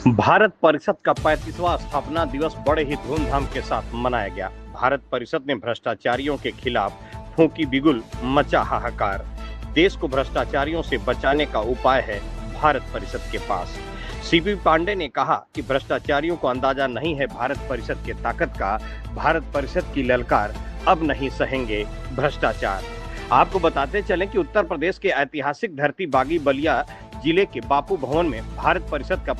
भारत परिषद का 35वां स्थापना दिवस बड़े ही धूमधाम के साथ मनाया गया। भारत परिषद ने भ्रष्टाचारियों के खिलाफ फूंकी बिगुल, मचा हाहाकार। देश को भ्रष्टाचारियों से बचाने का उपाय है भारत परिषद के पास। सीपी पांडे ने कहा कि भ्रष्टाचारियों को अंदाजा नहीं है भारत परिषद की ताकत का। भारत परिषद की ललकार, अब नहीं सहेंगे भ्रष्टाचार। आपको बताते चलें कि उत्तर प्रदेश के ऐतिहासिक धरती बागी बलिया जिले के बापू भवन में भारत परिषद का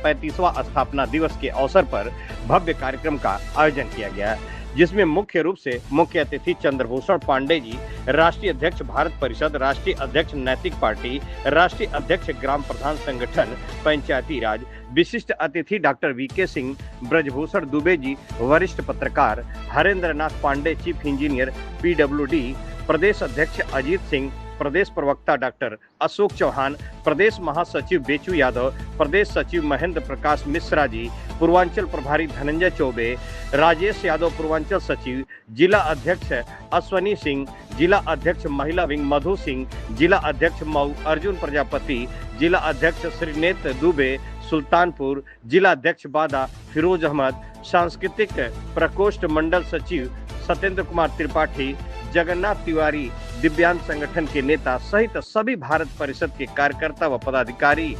35वां स्थापना दिवस के अवसर पर भव्य कार्यक्रम का आयोजन किया गया, जिसमें मुख्य रूप से मुख्य अतिथि चंद्रभूषण पांडे जी, राष्ट्रीय अध्यक्ष भारत परिषद, राष्ट्रीय अध्यक्ष नैतिक पार्टी, राष्ट्रीय अध्यक्ष ग्राम प्रधान संगठन पंचायती राज, विशिष्ट अतिथि डॉक्टर वीके सिंह, ब्रजभूषण दुबे जी, वरिष्ठ पत्रकार हरेंद्र नाथ पांडे, चीफ इंजीनियर पीडब्ल्यूडी, प्रदेश अध्यक्ष अजीत सिंह, प्रदेश प्रवक्ता डॉक्टर अशोक चौहान, प्रदेश महासचिव बेचू यादव, प्रदेश सचिव महेंद्र प्रकाश मिश्रा जी, पूर्वांचल प्रभारी धनंजय चौबे, राजेश यादव पूर्वांचल सचिव, जिला अध्यक्ष अश्वनी सिंह, जिला अध्यक्ष महिला विंग मधु सिंह, जिला अध्यक्ष मऊ अर्जुन प्रजापति, जिला अध्यक्ष श्रीनेत दुबे सुल्तानपुर, जिला अध्यक्ष बादा फिरोज अहमद, सांस्कृतिक प्रकोष्ठ मंडल सचिव सत्येंद्र कुमार त्रिपाठी, जगन्नाथ तिवारी, दिव्यांग संगठन के नेता सहित सभी भारत परिषद के कार्यकर्ता व पदाधिकारी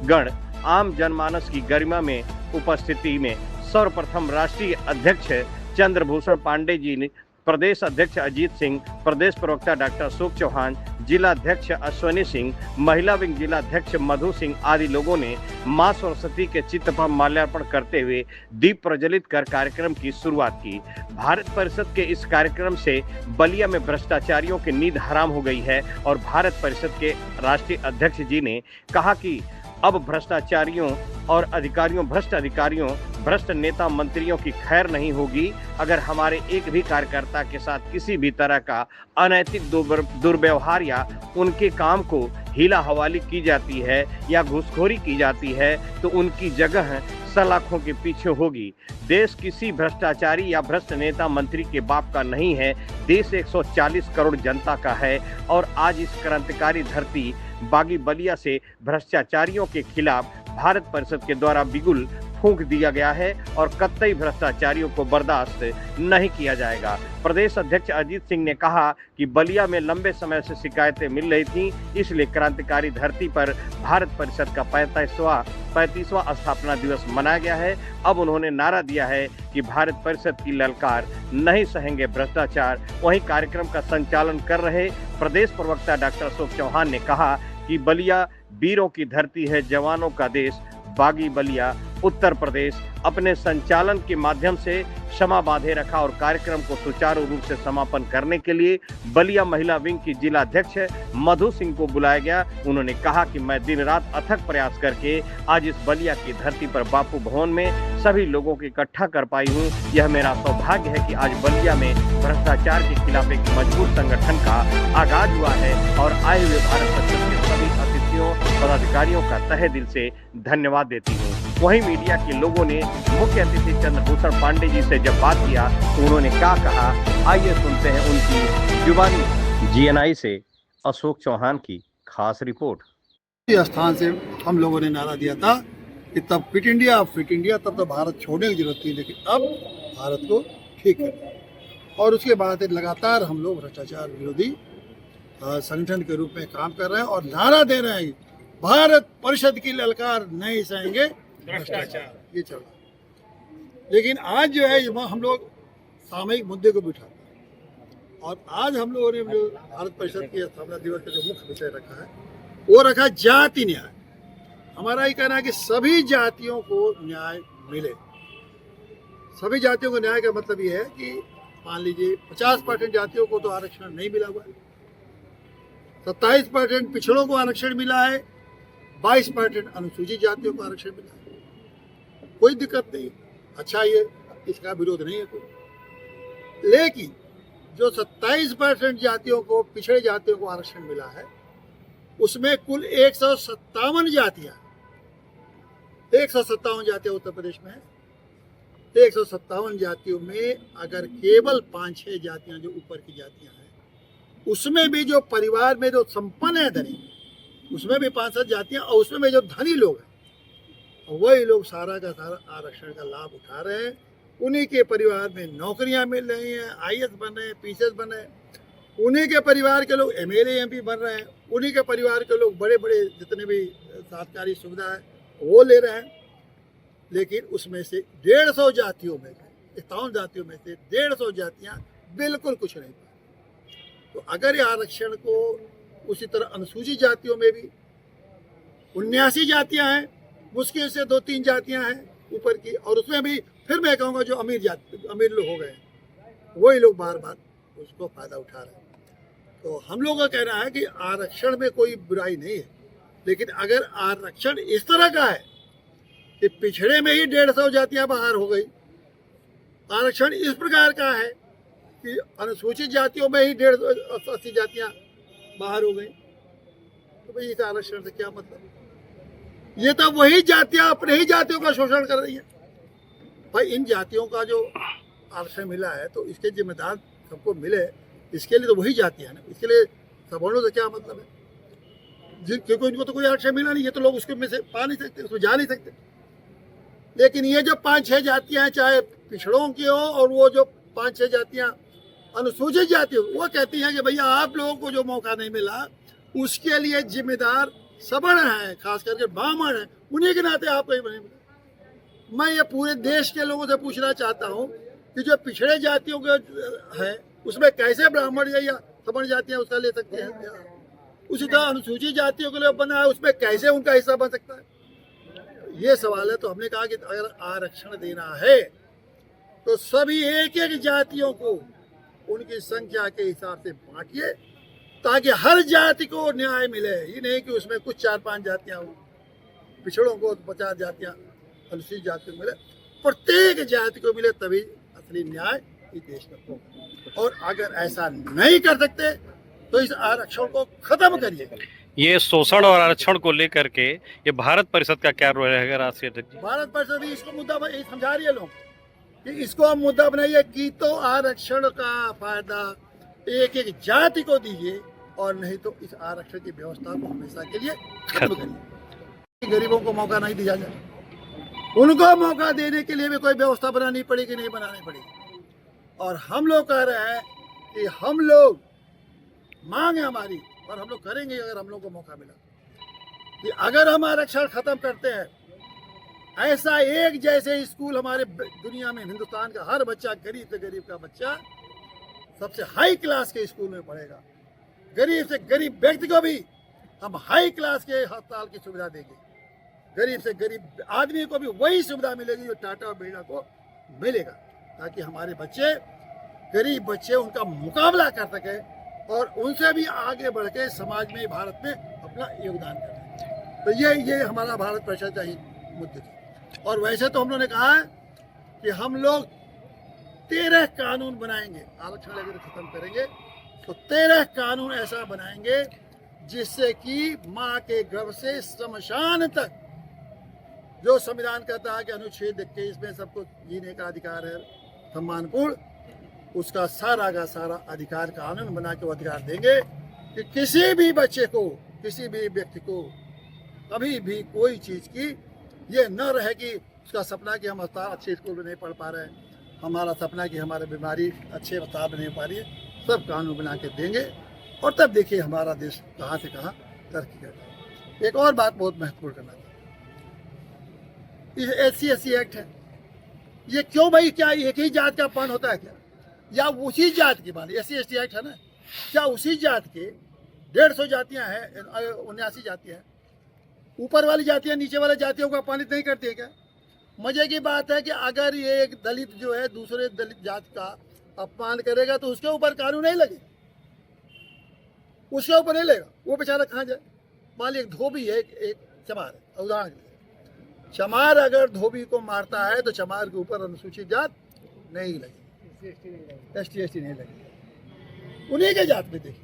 गण आम जनमानस की गरिमा में उपस्थिति में सर्वप्रथम राष्ट्रीय अध्यक्ष चंद्रभूषण पांडे जी ने, प्रदेश अध्यक्ष अजीत सिंह, प्रदेश प्रवक्ता डॉक्टर अशोक चौहान, जिला अध्यक्ष अश्वनी सिंह, महिला विंग जिला अध्यक्ष मधु सिंह आदि लोगों ने मां सरस्वती के चित्र पर माल्यार्पण करते हुए दीप प्रज्वलित कर कार्यक्रम की शुरुआत की। भारत परिषद के इस कार्यक्रम से बलिया में भ्रष्टाचारियों की नींद हराम हो गई है और भारत परिषद के राष्ट्रीय अध्यक्ष जी ने कहा कि अब भ्रष्टाचारियों और अधिकारियों, भ्रष्ट नेता मंत्रियों की खैर नहीं होगी अगर हमारे एक भी कार्यकर्ता के साथ किसी भी तरह का अनैतिक दुर्व्यवहार या उनके काम को हीला हवाली की जाती है या घूसखोरी की जाती है तो उनकी जगह सलाखों के पीछे होगी। देश किसी भ्रष्टाचारी या भ्रष्ट नेता मंत्री के बाप का नहीं है, देश 140 करोड़ जनता का है और आज इस क्रांतिकारी धरती बागी बलिया से भ्रष्टाचारियों के खिलाफ भारत परिषद के द्वारा बिगुल फूंक दिया गया है और कतई भ्रष्टाचारियों को बर्दाश्त नहीं किया जाएगा। प्रदेश अध्यक्ष अजीत सिंह ने कहा कि बलिया में लंबे समय से शिकायतें मिल रही थीं, इसलिए क्रांतिकारी धरती पर भारत परिषद का 35वां स्थापना दिवस मनाया गया है। अब उन्होंने नारा दिया है कि भारत परिषद की ललकार, नहीं सहेंगे भ्रष्टाचार। वहीं कार्यक्रम का संचालन कर रहे प्रदेश प्रवक्ता डॉक्टर अशोक चौहान ने कहा कि बलिया वीरों की धरती है, जवानों का देश। बागी बलिया उत्तर प्रदेश अपने संचालन के माध्यम से क्षमा बांधे रखा और कार्यक्रम को सुचारू रूप से समापन करने के लिए बलिया महिला विंग की जिला अध्यक्ष मधु सिंह को बुलाया गया। उन्होंने कहा कि मैं दिन रात अथक प्रयास करके आज इस बलिया की धरती पर बापू भवन में सभी लोगों को इकट्ठा कर पाई हूँ। यह मेरा सौभाग्य है कि आज बलिया में भ्रष्टाचार के खिलाफ एक मजबूत संगठन का आगाज हुआ है और आए हुए भारत परिषद के सभी अतिथियों, पदाधिकारियों का तहे दिल से धन्यवाद देती हूँ। वहीं मीडिया के लोगों ने मुख्य अतिथि चंद्रभूषण पांडे जी से जब बात किया तो उन्होंने क्या कहा, आइए सुनते हैं उनकी जुबानी। जीएनआई से अशोक चौहान की खास रिपोर्ट। स्थान से हम लोगों ने नारा दिया था कि तब फिट इंडिया, तब तो भारत छोड़ने की जरूरत थी, लेकिन अब भारत को ठीक है। और उसके बाद लगातार हम लोग भ्रष्टाचार विरोधी संगठन के रूप में काम कर रहे हैं और नारा दे रहे हैं, भारत परिषद की ललकार, नहीं सहेंगे भ्रष्टाचार। ये चल रहा है। लेकिन आज जो है हम लोग सामयिक मुद्दे को बिठाते हैं और आज हम लोगों ने जो भारत परिषद की स्थापना दिवस का जो मुख्य विषय रखा है वो रखा जाति न्याय। हमारा ये कहना है कि सभी जातियों को न्याय मिले। सभी जातियों को न्याय का मतलब ये है कि मान लीजिए 50% जातियों को तो आरक्षण नहीं मिला हुआ है, 27% पिछड़ों को आरक्षण मिला है, 22% अनुसूचित जातियों को आरक्षण मिला है। कोई दिक्कत नहीं, अच्छा, ये इसका विरोध नहीं है कोई। लेकिन जो 27% जातियों को, पिछड़े जातियों को आरक्षण मिला है, उसमें कुल 157 जातियां उत्तर प्रदेश में है। 157 जातियों में अगर केवल 5-6 जातियां जो ऊपर की जातियां हैं, उसमें भी जो परिवार में जो संपन्न है धनी, उसमें भी 5-7 जातियां, और उसमें भी जो धनी लोग हैं वही लोग सारा का सारा आरक्षण का लाभ उठा रहे हैं। उन्हीं के परिवार में नौकरियां मिल रही हैं, आईएएस बन रहे हैं, पीसीएस बन रहे हैं। उन्हीं के परिवार के लोग एमएलए एमपी बन रहे हैं। उन्हीं के परिवार के लोग बड़े बड़े जितने भी सरकारी सुविधा है वो ले रहे हैं। लेकिन उसमें से 150 जातियों में से 51 जातियों में से 150 जातियां बिल्कुल कुछ नहीं पाई। तो अगर ये आरक्षण को उसी तरह अनुसूचित जातियों में भी 79 जातियां हैं, मुश्किल से 2-3 जातियां हैं ऊपर की, और उसमें भी फिर मैं कहूँगा जो अमीर लोग हो गए वही लोग बार बार उसको फायदा उठा रहे हैं। तो हम लोग का कहना है कि आरक्षण में कोई बुराई नहीं है, लेकिन अगर आरक्षण इस तरह का है कि पिछड़े में ही 150 जातियां बाहर हो गई, आरक्षण इस प्रकार का है कि अनुसूचित जातियों में ही 180 जातियां बाहर हो गई, तो भाई इस आरक्षण से क्या मतलब? ये तो वही जातियां अपने ही जातियों का शोषण कर रही हैं। भाई इन जातियों का जो आरक्षण मिला है तो इसके जिम्मेदार सबको मिले, इसके लिए तो वही जातियां हैं ना। इसके लिए सवर्णों से क्या मतलब है? क्योंकि इनको तो कोई आरक्षण मिला नहीं, ये तो लोग उसके में से पा नहीं सकते, उसमें जा नहीं सकते। लेकिन ये जो 5-6 जातियां हैं, चाहे पिछड़ों की हो और वो जो 5-6 जातियां अनुसूचित जाति हो, वो कहती हैं कि भैया आप लोगों को जो मौका नहीं मिला उसके लिए जिम्मेदार सवर्ण है, खास करके ब्राह्मण है, उन्हीं के नाते आपको ही नहीं मिला। मैं ये पूरे देश के लोगों से पूछना चाहता हूँ कि जो पिछड़े जातियों के है उसमें कैसे ब्राह्मण या सवर्ण जातियां उसका ले सकते हैं? उसी तरह अनुसूचित जातियों के लिए बना है, उसमें कैसे उनका हिस्सा बन सकता है? ये सवाल है। तो हमने कहा कि अगर आरक्षण देना है तो सभी एक एक जातियों को उनकी संख्या के हिसाब से बांटिए, ताकि हर जाति को न्याय मिले। ये नहीं कि उसमें कुछ 4-5 जातियां हो, पिछड़ों को 50 जातियां अनुसूचित जाति को मिले, प्रत्येक जाति को मिले, तभी असली न्याय इस देश में होगा। और अगर ऐसा नहीं कर सकते तो इस आरक्षण को खत्म करिए। ये शोषण और आरक्षण को लेकर के ये भारत परिषद का क्या रोल रहेगा राष्ट्रीय अध्यक्ष? भारत परिषद भी इसको मुद्दा समझा रही है लोग कि इसको हम मुद्दा बनाइए कि तो आरक्षण का फायदा एक एक जाति को दीजिए, और नहीं तो इस आरक्षण की व्यवस्था को हमेशा के लिए खत्म करिए। गरीबों को मौका नहीं दिया जाए, उनको मौका देने के लिए भी कोई व्यवस्था बनानी पड़ेगी, नहीं बनानी पड़ेगी। और हम लोग कह रहे हैं कि हम लोग मांग है हमारी, और हम लोग करेंगे अगर हम लोग को मौका मिला, कि अगर हम आरक्षण खत्म करते हैं, ऐसा एक जैसे स्कूल हमारे दुनिया में, हिंदुस्तान का हर बच्चा, गरीब से गरीब का बच्चा सबसे हाई क्लास के स्कूल में पढ़ेगा। गरीब से गरीब व्यक्ति को भी हम हाई क्लास के अस्पताल की सुविधा देंगे। गरीब से गरीब आदमी को भी वही सुविधा मिलेगी जो टाटा और बिरला को मिलेगा, ताकि हमारे बच्चे, गरीब बच्चे, उनका मुकाबला कर सके और उनसे भी आगे बढ़ के समाज में, भारत में अपना योगदान करें। तो ये हमारा भारत परिषद का ही मुद्दे थे। और वैसे तो हम लोगों ने कहा है कि हम लोग 13 कानून बनाएंगे। आरक्षण अगर खत्म करेंगे तो 13 कानून ऐसा बनाएंगे जिससे कि माँ के गर्भ से श्मशान तक, जो संविधान कहता है कि अनुच्छेद 21 में सबको जीने का अधिकार है सम्मानपूर्ण, उसका सारा का सारा अधिकार कानून बना के वो अधिकार देंगे कि किसी भी बच्चे को, किसी भी व्यक्ति को कभी भी कोई चीज़ की ये न रहे कि उसका सपना कि हम अच्छे स्कूल में नहीं पढ़ पा रहे हैं, हमारा सपना कि हमारी बीमारी अच्छे अस्पताल में नहीं पा रही है, सब कानून बना के देंगे। और तब देखिए हमारा देश कहाँ से कहाँ तरक्की करता है। एक और बात बहुत महत्वपूर्ण करना चाहिए, ये SC/ST एक्ट है, ये क्यों भाई, क्या एक ही जात का पान होता है क्या? या उसी जात की बात, SC/ST एक्ट है ना, क्या उसी जात के 150 जातियां हैं, 79 जातियां हैं, ऊपर वाली जातियां नीचे वाले जातियों को अपमानित नहीं करती है क्या? मजे की बात है कि अगर ये एक दलित जो है दूसरे दलित जात का अपमान करेगा तो उसके ऊपर कानून नहीं लगे, उसके ऊपर नहीं लेगा, वो बेचारा कहाँ जाए? मान लीजिए धोबी है, एक चमार है, उदाहरण के लिए चमार अगर धोबी को मारता है तो चमार के ऊपर अनुसूचित जात नहीं लगी, ST/ST नहीं लगी, उन्हीं के जात में देखिए।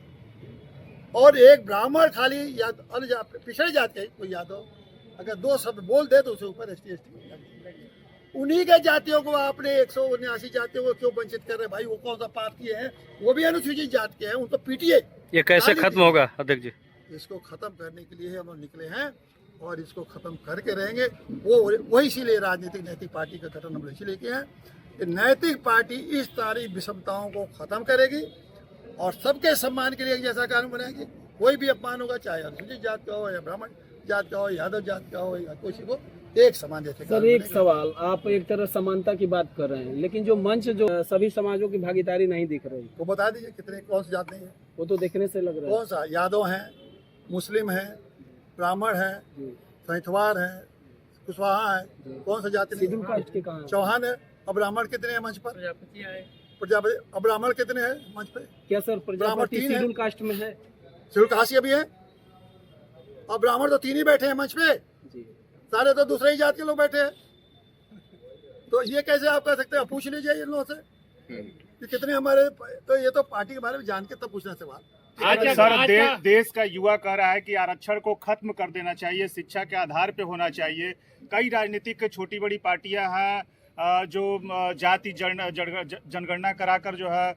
और एक ब्राह्मण खाली या अन्य जात, पिछड़े जात के कोई यादव अगर 2 शब्द बोल दे तो उसके ऊपर ST/ST उन्हीं के जातियों को आपने 179 जातियों को क्यों वंचित कर रहे भाई? वो कौन सा पाप किए हैं? वो भी अनुसूचित जात के हैं, उनको पीटिए। ये कैसे खत्म होगा अध्यक्ष जी? इसको खत्म करने के लिए हम लोग निकले हैं और इसको ख़त्म करके रहेंगे। वो इसीलिए राजनीतिक नैतिक पार्टी का गठन हम लोग इसीलिए किए हैं कि नैतिक पार्टी इस सारी विषमताओं को ख़त्म करेगी और सबके सम्मान के लिए एक जैसा कानून बनाएगी। कोई भी अपमान होगा, चाहे अनुसूचित जात का हो या ब्राह्मण जात का हो, यादव जात का हो या किसी को, एक समान जैसे। सर एक सवाल, आप एक तरह समानता की बात कर रहे हैं, लेकिन जो मंच जो सभी समाजों की भागीदारी नहीं दिख रही, वो बता दीजिए कितने कौन सी जात नहीं है? वो तो देखने से लग रहा है। कौन सा? यादव हैं, मुस्लिम हैं, ब्राह्मण हैं, सैंथवार हैं, कुशवाहा है, कौन सा जाति नहीं? शेड्यूल कास्ट के कहाँ? चौहान है। अब ब्राह्मण कितने हैं मंच पर? प्रजापति। अब ब्राह्मण कितने हैं मंच पे? क्या सर प्रजापति शेड्यूल कास्ट में है? शेड्यूल कास्ट अभी है। अब ब्राह्मण तो 3 ही बैठे हैं मंच पे, सारे तो दूसरे ही जात के लोग बैठे हैं। तो ये कैसे आप कह सकते हैं? पूछ लीजिए इन लोगों से कि कितने हमारे, तो ये तो पार्टी के बारे में जान के तब पूछना सवाल। आज सर देश का युवा कह रहा है कि आरक्षण को खत्म कर देना चाहिए, शिक्षा के आधार पे होना चाहिए। कई राजनीतिक छोटी बड़ी पार्टियां हैं जो जाति जनगणना कराकर जो है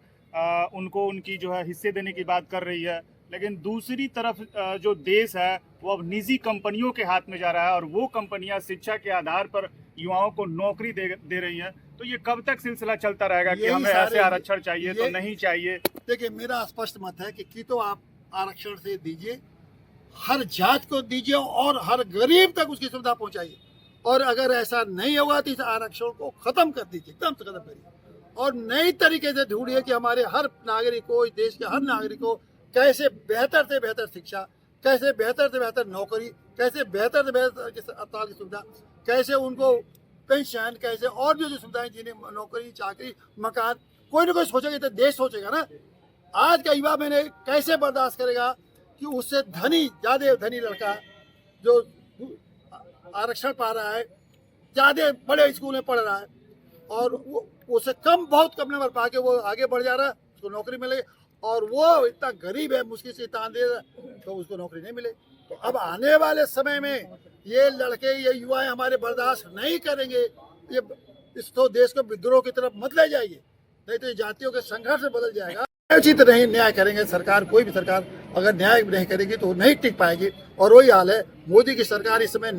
उनको उनकी जो है हिस्से देने की बात कर रही है, लेकिन दूसरी तरफ जो देश है वो अब निजी कंपनियों के हाथ में जा रहा है और वो कंपनियां शिक्षा के आधार पर युवाओं को नौकरी दे रही हैं। तो ये कब तक सिलसिला चलता रहेगा कि हमें ऐसे आरक्षण चाहिए तो नहीं चाहिए? देखिए, मेरा स्पष्ट मत है कि तो आप आरक्षण से दीजिए, हर जात को दीजिए और हर गरीब तक उसकी सुविधा पहुंचाइए। और अगर ऐसा नहीं होगा तो इस आरक्षण को खत्म कर दीजिए, एकदम से खत्म करिए और नई तरीके से ढूंढिए कि हमारे हर नागरिक को, इस देश के हर नागरिक को कैसे बेहतर से बेहतर शिक्षा, कैसे बेहतर से बेहतर नौकरी, कैसे बेहतर से बेहतर अस्पताल की सुविधा, कैसे उनको पेंशन, कैसे और जो सुविधाएं, जिन्हें नौकरी, चाकरी, मकान, कोई ना कोई सोचेगा तो देश सोचेगा ना। आज का युवा मैंने कैसे बर्दाश्त करेगा कि उससे ज़्यादा धनी लड़का जो आरक्षण पा रहा है, ज़्यादा बड़े स्कूल में पढ़ रहा है और वो उससे बहुत कम नंबर पा के वो आगे बढ़ जा रहा है, उसको नौकरी मिले, और वो इतना गरीब है, मुश्किल से तान दे रहा है, तो उसको नौकरी नहीं मिले। तो अब आने वाले समय में ये लड़के, ये युवाएं हमारे बर्दाश्त नहीं करेंगे। ये इस तो देश को विद्रोह की तरफ मत ले जाइए, नहीं तो ये जातियों के संघर्ष में बदल जाएगा। उचित नहीं न्याय करेंगे सरकार, कोई भी सरकार अगर न्याय नहीं करेगी तो नहीं टिक पाएगी। और वही हाल है, मोदी की सरकार इस समय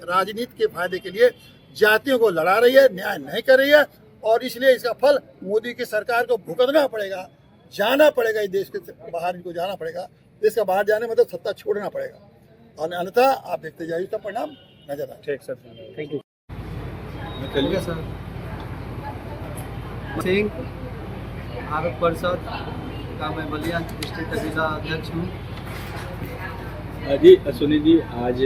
राजनीति के फायदे के लिए जातियों को लड़ा रही है, न्याय नहीं कर रही है और इसलिए इसका फल मोदी की सरकार को भुगतना पड़ेगा, जाना पड़ेगा। इस देश के बाहर इनको जाना पड़ेगा, देश का बाहर जाने मतलब सत्ता छोड़ना पड़ेगा और अन्यथा आप देखते जाइए इसका परिणाम नजर आए। ठीक सर, थैंक यू। चलिए सर। सिंह, भारत परिषद का मैं बलिया डिस्ट्रिक्ट का जिला अध्यक्ष हूँ। जी सुनील जी, आज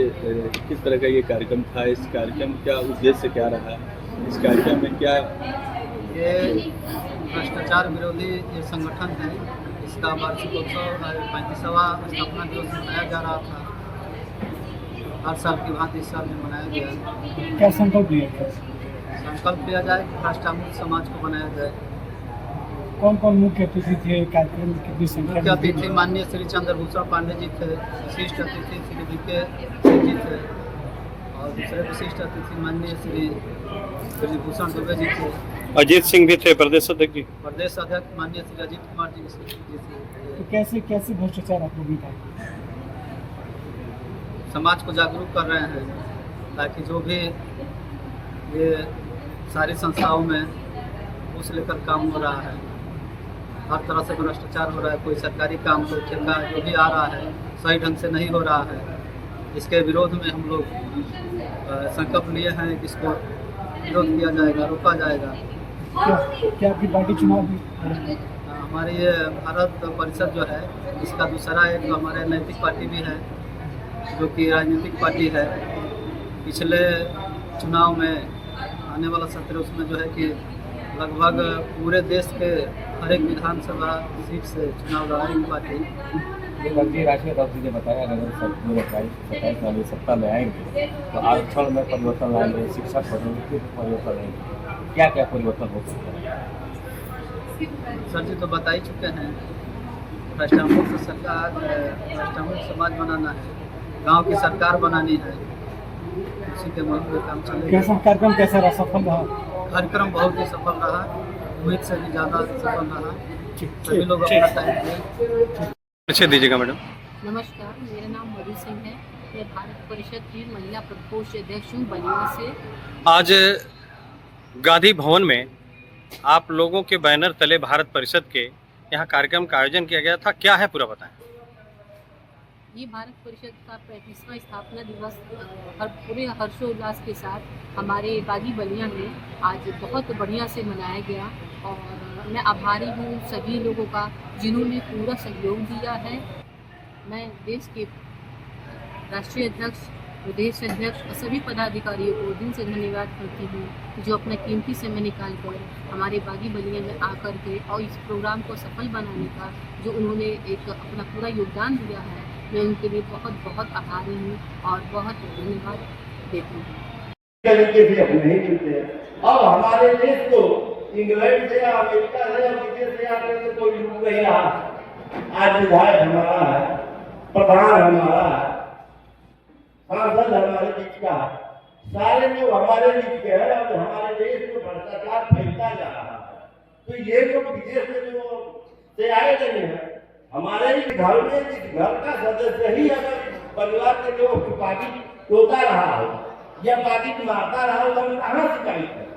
किस तरह का ये कार्यक्रम था? इस कार्यक्रम का उद्देश्य क्या रहा? इस कार्यक्रम में क्या? ये भ्रष्टाचार विरोधी ये संगठन है, इसका वार्षिकोत्सव 35वां स्थापना दिवस मनाया जा रहा था। हर साल की भांति इस साल में मनाया गया। क्या संकल्प लिया? संकल्प लिया जाए कि भ्रष्टामुक्त समाज को बनाया जाए। कौन कौन मुख्य अतिथि थे कार्यक्रम? कितनी संख्या? मुख्य अतिथि माननीय श्री चंद्रभूषण पांडे जी थे, विशिष्ट अतिथि श्री वीके सिंह जी थे और दूसरे विशिष्ट अतिथि माननीय श्री भूषण दुबे जी थे। अजीत सिंह भी थे, प्रदेश अध्यक्ष जी। प्रदेश अध्यक्ष माननीय श्री अजीत कुमार जी थे। तो कैसे भ्रष्टाचार आप लोग था? समाज को जागरूक कर रहे हैं ताकि जो भी ये सारी संस्थाओं में घूस लेकर काम हो रहा है, हर तरह से भ्रष्टाचार हो रहा है, कोई सरकारी काम, कोई ठेका जो भी आ रहा है सही ढंग से नहीं हो रहा है, इसके विरोध में हम लोग संकल्प लिए हैं कि इसको विरोध किया जाएगा, रोका जाएगा। क्या आपकी पार्टी चुनाव भी? हमारी ये भारत परिषद जो है, इसका दूसरा एक हमारे नैतिक पार्टी भी है जो कि राजनीतिक पार्टी है। पिछले चुनाव में आने वाला सत्र उसमें जो है कि लगभग पूरे देश के हर एक विधानसभा सीट से चुनाव लड़ाएगी पार्टी। ये राष्ट्रीय अध्यक्ष ने बताया अगर सब 2027 वाले सत्ता में आएंगे तो आरक्षण में परिवर्तन लाएंगे, शिक्षा पद्धति में परिवर्तन लाएंगे। क्या क्या परिवर्तन हो सकता है? सर जी तो बता ही चुके हैं, भ्रष्टामुक्त सरकार, भ्रष्टामुक्त समाज बनाना है, गांव की सरकार बनानी है, उसी के मौके काम चलेगा। कैसा कार्यक्रम, कैसा रहा? सफल रहा? कार्यक्रम बहुत ही सफल रहा, उम्मीद से भी ज़्यादा सफल रहा। सभी लोग अपना टाइम दिए। अच्छे दीजिएगा मैडम। नमस्कार, मेरा नाम मधु सिंह है। मैं भारत परिषद की महिला प्रकोष्ठ अध्यक्ष हूँ बलिया से। आज गांधी भवन में आप लोगों के बैनर तले भारत परिषद के यहाँ कार्यक्रम का आयोजन किया गया था, क्या है पूरा बताएं। ये भारत परिषद का 35वां स्थापना दिवस पूरे हर्षोल्लास के साथ हमारे बागी बलिया में आज बहुत बढ़िया से मनाया गया और मैं आभारी हूँ सभी लोगों का जिन्होंने पूरा सहयोग दिया है। मैं देश के राष्ट्रीय अध्यक्ष, प्रदेश अध्यक्ष और सभी पदाधिकारियों को दिल से धन्यवाद करती हूँ जो अपना कीमती समय निकाल कर हमारे बागी बलिया में आकर के और इस प्रोग्राम को सफल बनाने का जो उन्होंने एक अपना पूरा योगदान दिया है, मैं उनके लिए बहुत बहुत आभारी हूँ और बहुत धन्यवाद देती हूँ। तरीके से हम नहीं मिलते हैं। अब हमारे देश को इंग्लैंड से या अमेरिका से या विदेश से आकर के कोई लूट नहीं रहा। आज विधायक हमारा है, प्रधान हमारा है, सांसद हमारे बीच का है, सारे लोग हमारे बीच के हैं और हमारे देश में भ्रष्टाचार फैलता जा रहा है। तो ये लोग विदेश से आए नहीं है, हमारे ही घर में जिस घर का सदस्य ही अगर परिवार के लोग पार्टी टोता रहा हो या पार्टी मारता रहा हो तो हम कहाँ शिकायत करें।